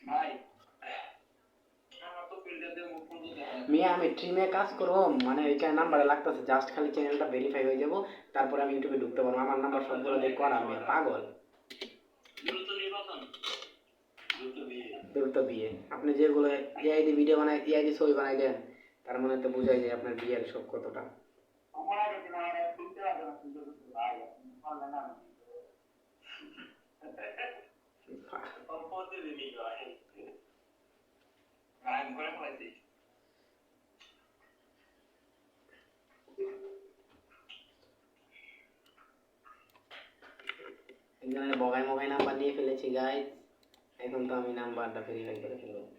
ভাই মিয়া আমি ট্রিমে কাজ করবো মানে ওইখানে নাম্বারে লাগতেছে জাস্ট খালি চ্যানেলটা ভেরিফাই হয়ে যাব তারপরে আমি ইউটিউবে ঢুকতে পারবো আমার নাম্বার সবগুলো দিয়ে করা আমি পাগল দ্রুত বিয়ে আপনি যেগুলো এআইডি ভিডিও বানাই এআইডি ছবি বানাই দেন তার মানে তো বোঝাই যায় আপনার বিয়ের সব কতটা একজনের বগাই মগাই নাম্বার নিয়ে ফেলেছি গাইস এখন তো আমি নাম্বারটা ভেরিফাই করে ফেলবো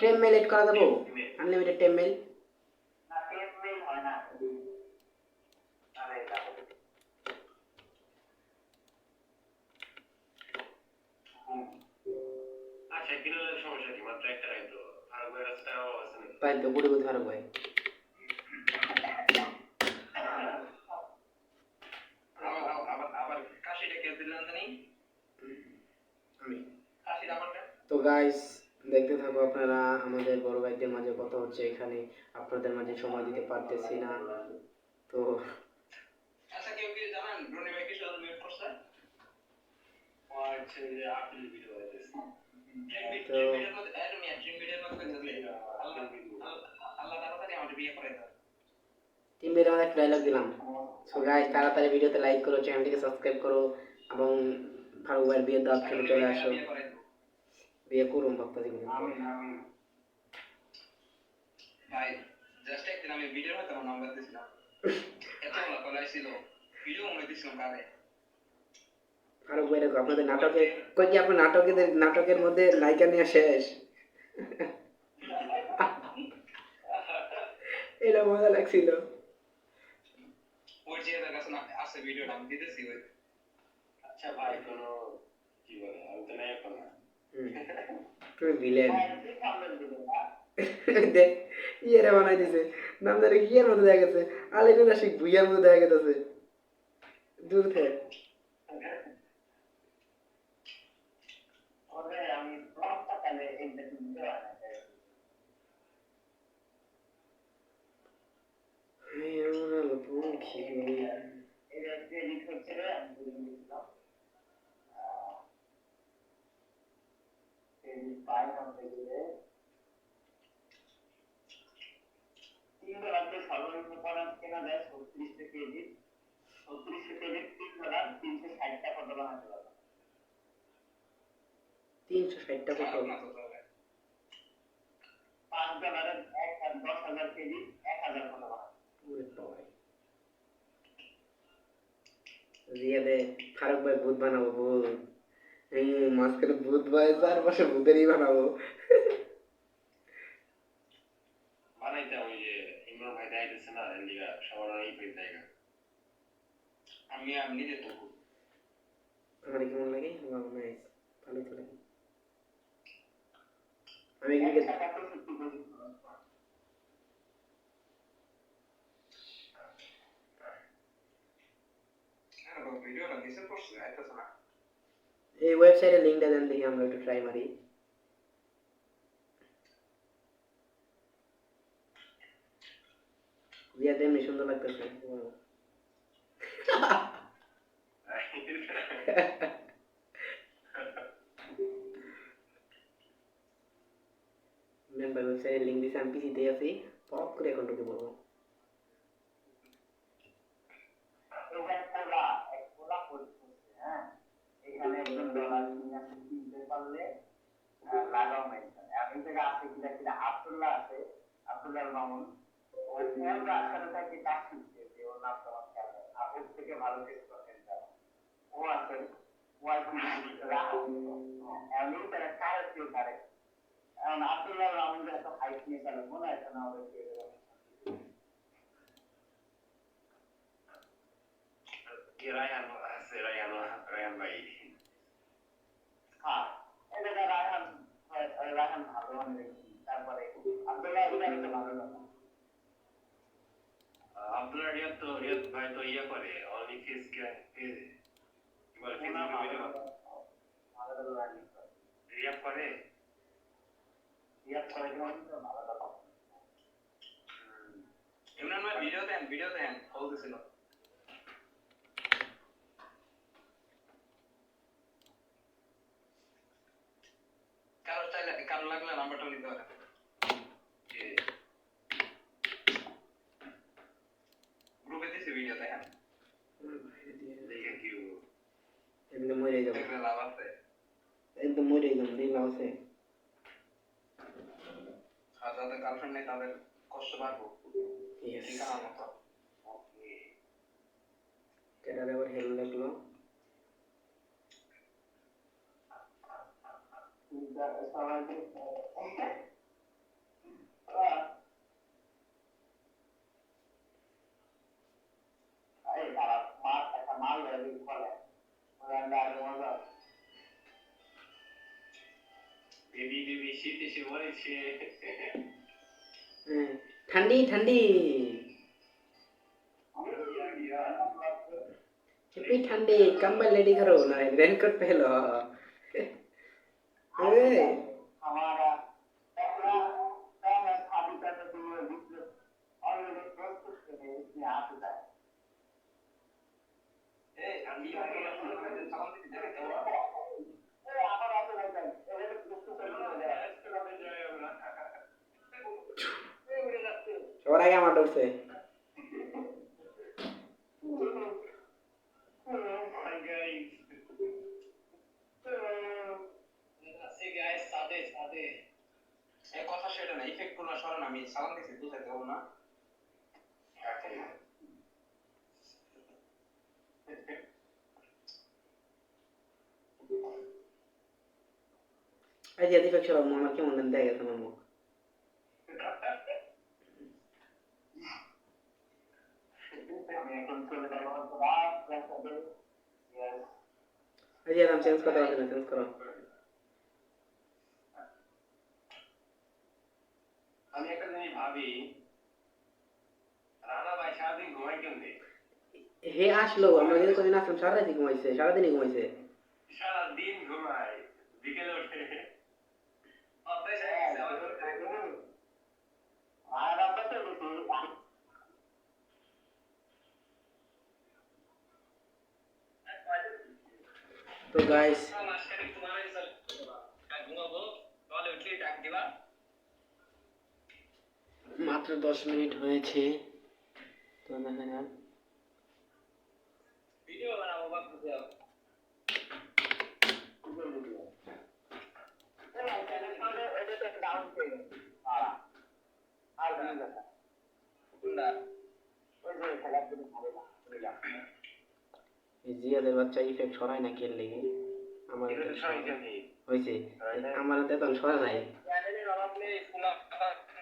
টেম মেল এড করা যাবো আনলিমিটেড টেম মেল তাই তো বুড়ি বুঝি ভালো ভাই তো গাইস দেখতে থাকো আপনারা আমাদের বড় ভাইদের মাঝে কথা হচ্ছে এখানে আপনাদের মাঝে সময় দিতে পারতেছি না তো আচ্ছা কেউ কি জানেন রনি ভাই কি সাথে মিউট করছে আচ্ছা যে আপনি ভিডিও বানাইতেছেন তো আল্লাহ তাড়াতাড়ি আমাদের বিয়ে করে দাও টিম ভিডিও একটা ডায়লগ দিলাম সো গাইস তাড়াতাড়ি ভিডিওতে লাইক করো চ্যানেলটিকে সাবস্ক্রাইব করো এবং ফারুক ভাইয়ের বিয়ের দাওয়াত খেতে চলে আসো বিয়ে করুন ভাবতেছি কিন্তু ভাই জাস্ট একদিন আমি ভিডিওর মধ্যে আমার নাম্বার দিছিলাম এত বলা কলাই ছিল ভিডিও মনে দিছিলাম কারে ফারুক ভাই দেখো আপনাদের নাটকে কই কি আপনার নাটকের মধ্যে নায়িকা নিয়ে শেষ এটা মজা লাগছিল ওই যে এর কাছে না আছে ভিডিওটা আমি দিতেছি ওই আচ্ছা ভাই কোনো কি বলে আমি তো নাই এখন তুই ভিলেন দেখ ইয়েরে বানাই দিছে নাম ধরে ইয়ের মধ্যে দেখা গেছে আলিনুর আশিক ভুইয়ার মধ্যে দেখা গেছে দূর থেকে $360 রিয়াদে ফারুক ভাই ভূত বানাবো ভূত মাঝখানে ভূত ভাই চারপাশে ভূতেরই বানাবো বানাইতে ওই যে ইমরান ভাই দেখাইতেছে না লিগা সবার এই পেজ জায়গা আমি নিজে তো আমার কেমন লাগে ভালো নাইস ভালো তো লাগে আমি এখানে এই ওয়েবসাইটের লিংকটা দেন দেখি আমরা একটু ট্রাই মারি রিয়াদ এমনি সুন্দর লাগতেছে মেম্বার ওয়েবসাইটের লিংক দিছে আমি পিসিতে আছি পপ করে এখন ঢুকে পড়বো লাগাও নাই এই জায়গা আছে কিনা কিনা আব্দুল্লাহ আছে আব্দুল্লাহ মামুন ওই কোন রাস্তাটা থেকে কাজ করছে যে ওর নাম তোমার খেয়াল নেই আপুর থেকে ভালো টেস্ট করতেন ও আছে ও আর কি এমনি তারা কারে দিয়ে পারে এখন আব্দুল্লাহ মামুন এত হাইট নিয়ে গেল মনে হয় না ওদেরকে রায়ান ভাই হ্যাঁ এটা রায়হান রায়হান ভালো মানে তারপরে আব্দুল্লাহ ইদানি তো ভালো না আব্দুল্লাহ রিয়াদ ভাই তো ইয়া করে অনলি ফেস কি বলে রিয়াব করে ভালো কথা ইমরান ভাই ভিডিও দেন বলতেছিল কারো লাগলে নাম্বারটা নিতে পারেন গ্রুপে দিছি ভিডিও দেখেন দেখে কি এমনি মরে যাবো দেখলে লাভ আছে একদম মরে যাবো এই লাভ আছে আর যাদের গার্লফ্রেন্ড নেই তাদের কষ্ট পাবো ঠিকানা মতো কেটার আবার হেল লাগলো বেবি শীত এসে পড়েছে ठंडी ठंडी चिपी ठंडी कंबल रेडी करो ना रेनकोट पहनो हमारा पहला पहला शादी करने के लिए विश्व ऑलरेडी प्रस्तुत है इसमें आप बताएं ए ठंडी में सामान दे दे तो আমার আছে ভাই ভাই এটা প্রস্তুত করে দেওয়া আজকে কবে যায় আমরা এই উড়ে যাচ্ছে সবার আগে আমার ঢুকছে Hi guys. Hey guys, সাদে এই কথা সেটা না ইফেক্ট পুরো সরান আমি সালাম দিছি বুঝাতে হবে না এই যে দিফেক সব আমার কেমন দেখা গেছে আমার মুখ আমি এখন চলে যাব রাস্তাতে এই যে নাম চেঞ্জ করতে পারছি না চেঞ্জ করো আমি একটা জিনিস ভাবি রানা ভাই সারাদিন ঘুমাই কেমনে হে আসলো আমরা যদি কোনদিন আসলাম সারাদিন ঘুমাইছে সারাদিনই ঘুমাইছে সারাদিন ঘুমাই বিকেলে উঠে তো গাইস মাত্র 10 মিনিট হয়েছে তো দেখেন আর ভিডিও বানাবো ভাবতেছি এই জিয়াদের বাচ্চা ইফেক্ট সরায় না কেন লেগে আমার হয়েছে আমার তো তখন সরা নাই চ্যানেলের অভাব নেই ফুল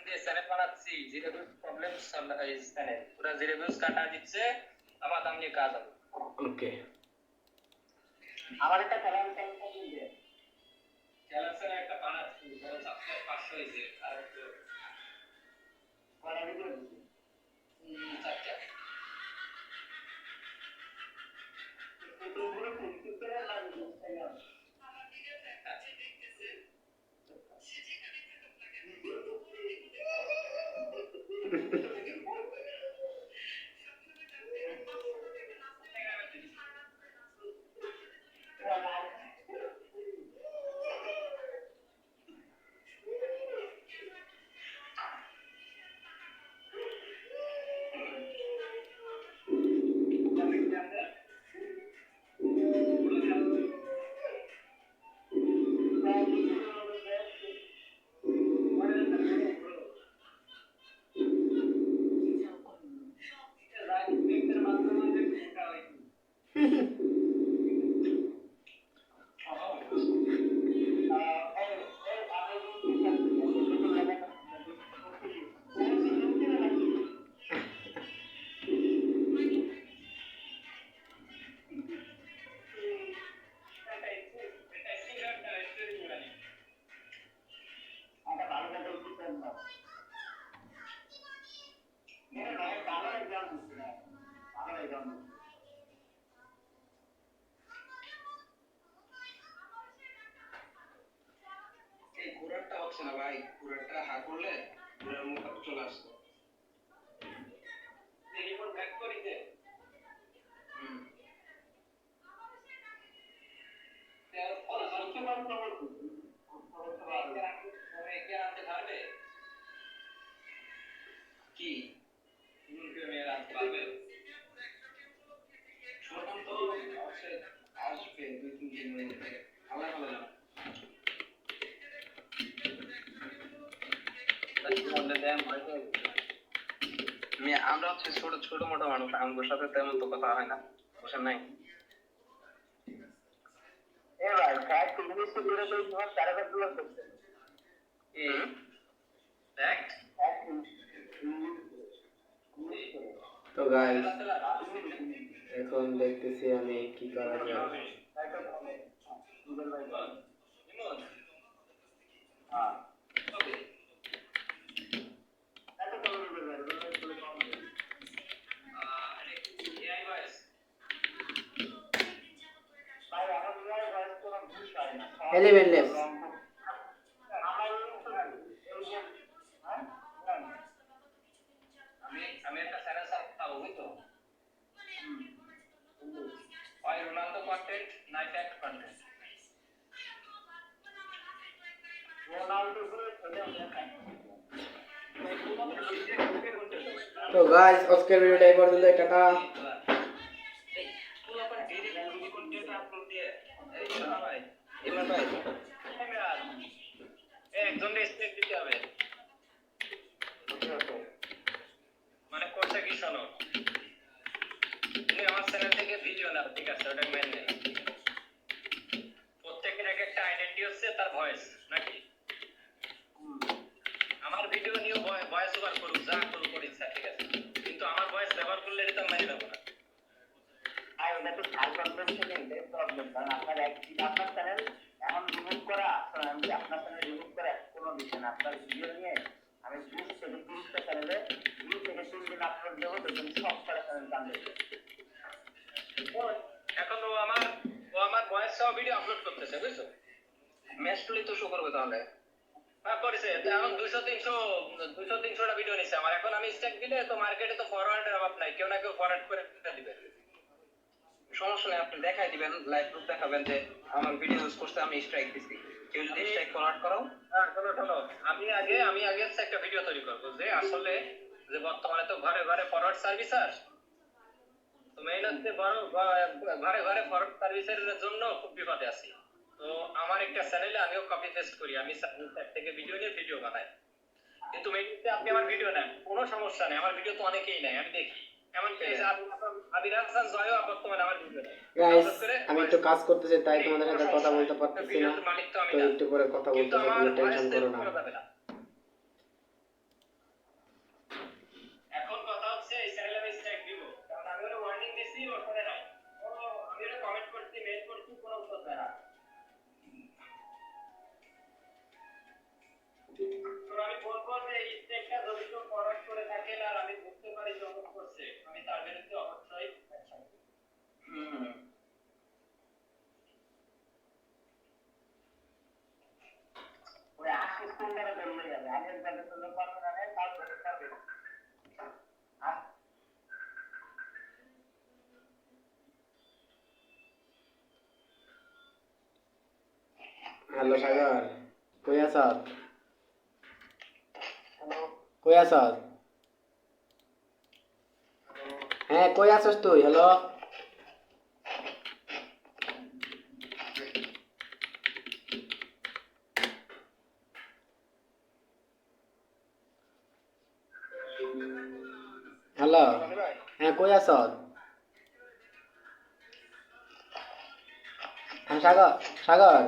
দিয়ে চ্যানেল বানাচ্ছি জিরো প্রবলেম চ্যানেল পুরো জিরো ভিউজ কাটা দিচ্ছে আমার দাম নিয়ে কাজ হবে ওকে আমার একটা চ্যানেল দিয়ে চ্যানেলের একটা বানাচ্ছি সাবস্ক্রাইব 500 হয়েছে আর একটু কয়টা ভিডিও দিচ্ছি চারটা পুরো ফেসবুক করে না ইনস্টাগ্রাম এই ঘোরাটা হচ্ছে না ভাই, ঘোরাটা হা করলে ঘোরার মুখ চলে আসতো। রিমোট ব্যাক করিতে কি আনতে পারবে? শুনলাম তো আসবে 2-3 দিনের মধ্যে। আল্লাহ ভালো জানে। আমরা হচ্ছে ছোট ছোট মোটো মানুষ, আমাদের সাথে তেমন তো কথা হয় না, বুঝেন নাই? এ ভাই ফ্যাক্ট ইংলিশে করে তো তোমার প্যারাগ্রাফ গুলো করতে ফ্যাক্ট তো গাইস এখন দেখতেছি আমি কি করা যায়। Eleven left. আমি একটা চ্যানেল চালাবো, বুঝছো? হয় রোনালদো কন্টেন্ট নাই ফ্যাক্ট কন্টেন্ট। তো গাইস আজকের ভিডিওটা এই পর্যন্ত, টাটা। মানে কোর্সে কি শোনো, তুমি আমার চ্যানেল থেকে ভিডিও নাও, ঠিক আছে, ওটা মেনে নেই। প্রত্যেকের এক একটা আইডেন্টি হচ্ছে তার ভয়েস, নাকি? আমার ভিডিও নিয়ে ভয়েস ওভার করুক, যা করুক ওর ইচ্ছা, ঠিক আছে, কিন্তু আমার ভয়েস ব্যবহার করলে এটা মেনে নেবো না। আর ওটা তো সার কনভেনশনের প্রবলেম, কারণ আপনার আপনার চ্যানেল এমন রিমুভ করা, আমি আপনার চ্যানেল রিমুভ করা কোনো বিষয় না। আপনার ভিডিও নিয়ে আমি 20 থেকে 30টা চ্যানেলে 2 থেকে 3 দিন আপলোড দেবো, দেখুন সব কটা চ্যানেল কাম দেবে। এখন ও আমার ভয়েস সহ ভিডিও আপলোড করতেছে, বুঝছো? ম্যাচগুলি তো শো করবে তাহলে। হ্যাঁ করেছে, এখন 200-300টা ভিডিও নিছে আমার। এখন আমি স্ট্যাক দিলে তো মার্কেটে তো ফরওয়ার্ডের অভাব নাই, কেউ না কেউ ফরওয়ার্ড করে দিবে। সমস্যা নেই, আপনি দেখাই দিবেন, লাইভ প্রুফ দেখাবেন যে আমার ভিডিও ইউজ করতে আমি স্ট্রাইক দিছি। কেউ যদি স্ট্রাইক ফরওয়ার্ড করো, হ্যাঁ শোনো, আমি আগে একটা ভিডিও তৈরি করব যে আসলে যে বর্তমানে তো ঘরে ঘরে ফরওয়ার্ড সার্ভিস আছে, তো মেইন হচ্ছে ঘরে ঘরে ফরওয়ার্ড সার্ভিসের জন্য খুব বিপদে আছি। তো আমার একটা চ্যানেলে আমিও কপি পেস্ট করি, আমি সার্ভিস থেকে ভিডিও নিয়ে ভিডিও বানাই। কিন্তু মেইন হচ্ছে আপনি আমার ভিডিও নেন, কোনো সমস্যা নেই, আমার ভিডিও তো অনেকেই নেয়, আমি দেখি। এমনকি আবির হাসান জয়ও বর্তমানে আমার ভিডিও নেয়। গাইস আমি একটু কাজ করতেছি, তাই তোমাদের সাথে কথা বলতে পারতেছি না, তো একটু পরে কথা বলতে হবে, কোনো টেনশন করো না। এখন কথা হচ্ছে এই চ্যানেলে আমি স্ট্রাইক দিব, কারণ আমি ওরে ওয়ার্নিং দিছি, ওর ফোনে নাই, আমি ওরে কমেন্ট করছি, মেইল করছি, কোনো উত্তর দেয় না। তো আমি বলবো যে এই স্ট্রাইকটা যদি কেউ ফরওয়ার্ড করে থাকেন আর আমি বুঝতে পারি যে অমুক করছে, আমি তার বিরুদ্ধে অবশ্যই অ্যাকশন নেব। ওই আশিস কুন্ডারে ধরলে যাবে, আগের ব্যাগে তো লোক পারবে না, তার ব্যাগে পারবে। হ্যালো সাগর, কই আছস? হ্যালো কই আছস? হ্যাঁ কই আছস তুই? হ্যালো হ্যালো, হ্যাঁ কই আছস? হ্যাঁ সাগর, সাগর